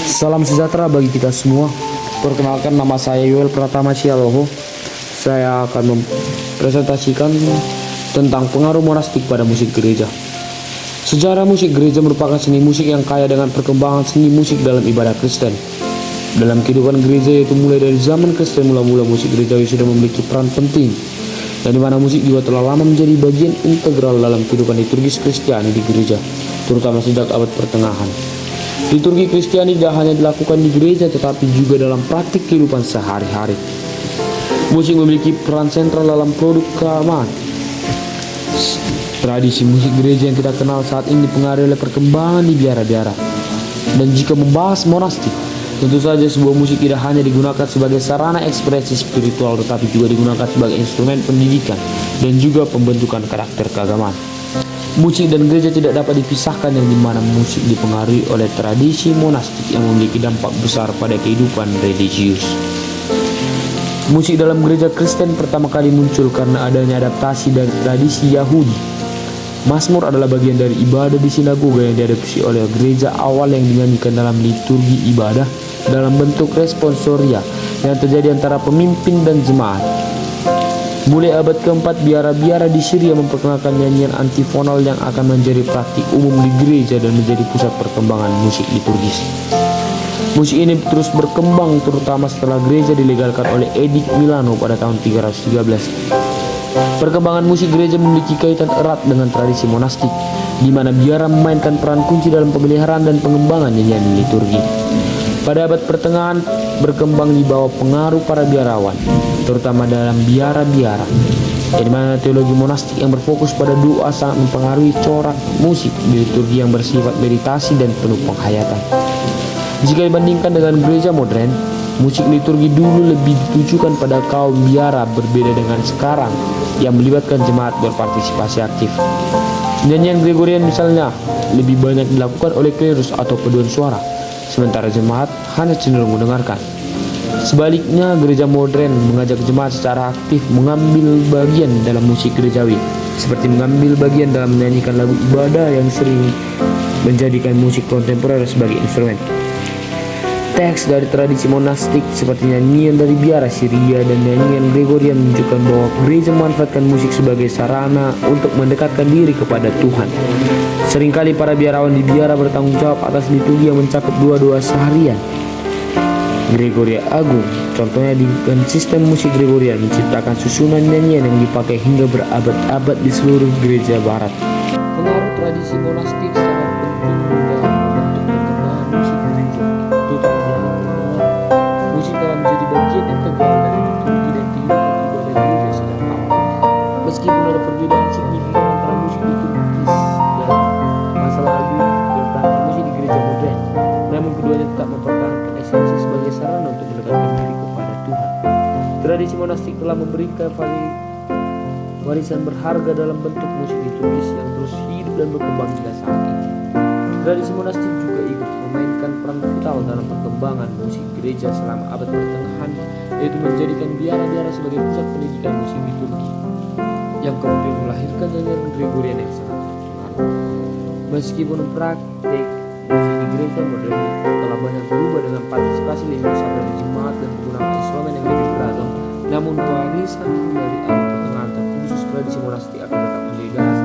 Salam sejahtera bagi kita semua. Perkenalkan, nama saya Yoel Pratama Sialoho. Saya akan mempresentasikan tentang pengaruh monastik pada musik gereja. Sejarah musik gereja merupakan seni musik yang kaya dengan perkembangan seni musik dalam ibadah Kristen. Dalam kehidupan gereja, yaitu mulai dari zaman Kristen, mula-mula musik gerejawi sudah memiliki peran penting, dan di mana musik juga telah lama menjadi bagian integral dalam kehidupan liturgis Kristiani di gereja, terutama sejak abad pertengahan. Liturgi Kristiani tidak hanya dilakukan di gereja, tetapi juga dalam praktik kehidupan sehari-hari. Musik memiliki peran sentral dalam produk keagamaan. Tradisi musik gereja yang kita kenal saat ini dipengaruhi oleh perkembangan di biara-biara. Dan jika membahas monastik, tentu saja sebuah musik tidak hanya digunakan sebagai sarana ekspresi spiritual, tetapi juga digunakan sebagai instrumen pendidikan dan juga pembentukan karakter keagamaan. Musik dan gereja tidak dapat dipisahkan, yang dimana musik dipengaruhi oleh tradisi monastik yang memiliki dampak besar pada kehidupan religius. Musik dalam gereja Kristen pertama kali muncul karena adanya adaptasi dari tradisi Yahudi. Mazmur adalah bagian dari ibadah di sinagoga yang diadopsi oleh gereja awal, yang dinyanyikan dalam liturgi ibadah dalam bentuk responsoria yang terjadi antara pemimpin dan jemaat. Mulai abad keempat, biara-biara di Syria memperkenalkan nyanyian antifonal yang akan menjadi praktik umum di gereja dan menjadi pusat perkembangan musik liturgis. Musik ini terus berkembang, terutama setelah gereja dilegalkan oleh Edik Milano pada tahun 313. Perkembangan musik gereja memiliki kaitan erat dengan tradisi monastik, di mana biara memainkan peran kunci dalam pemeliharaan dan pengembangan nyanyian liturgi. Pada abad pertengahan, berkembang di bawah pengaruh para biarawan, terutama dalam biara-biara, di mana teologi monastik yang berfokus pada doa sangat mempengaruhi corak musik di liturgi yang bersifat meditasi dan penuh penghayatan. Jika dibandingkan dengan gereja modern, musik liturgi dulu lebih ditujukan pada kaum biara, berbeda dengan sekarang yang melibatkan jemaat berpartisipasi aktif. Nyanyian Gregorian misalnya lebih banyak dilakukan oleh klerus atau paduan suara, sementara jemaat hanya cenderung mendengarkan. Sebaliknya, gereja modern mengajak jemaat secara aktif mengambil bagian dalam musik gerejawi, seperti mengambil bagian dalam menyanyikan lagu ibadah yang sering menjadikan musik kontemporer sebagai instrumen. Teks dari tradisi monastik seperti nyanyian dari biara Syria dan nyanyian Gregorian menunjukkan bahwa gereja memanfaatkan musik sebagai sarana untuk mendekatkan diri kepada Tuhan. Seringkali para biarawan di biara bertanggung jawab atas liturgi yang mencakup doa-doa seharian. Gregoria Agung, contohnya dengan sistem musik Gregorian, menciptakan susunan nyanyian yang dipakai hingga berabad-abad di seluruh gereja barat. Pengaruh tradisi monastik sangat penting dalam membentuk perkembangan musik gereja, terutama di abad pertengahan. Musik telah menjadi bagian integral dari liturgi dan kehidupan ibadah gereja sejak awal. Meskipun ada perbedaan signifikan antara musik liturgis dan masa lalu dan praktik musik di gereja modern, namun keduanya tetap mempertahankan esensi sebagai sarana untuk mendekatkan diri kepada Tuhan. Tradisi monastik telah memberikan warisan berharga dalam bentuk musik liturgis yang terus hidup dan berkembang hingga saat ini. Tradisi monastik juga ikut memainkan peran vital dalam perkembangan musik gereja selama abad pertengahan, yaitu menjadikan biara-biara sebagai pusat pendidikan musik liturgi, yang kemudian melahirkan nyanyian Gregorian yang sangat terkenal. Meskipun praktik musik di gereja modern telah banyak berubah dengan partisipasi lebih besar dari jemaat dan penggunaan instrumen yang lebih beragam, namun warisan dari abad pertengahan, terkhusus tradisi monastik, akan tetap menjadi dasar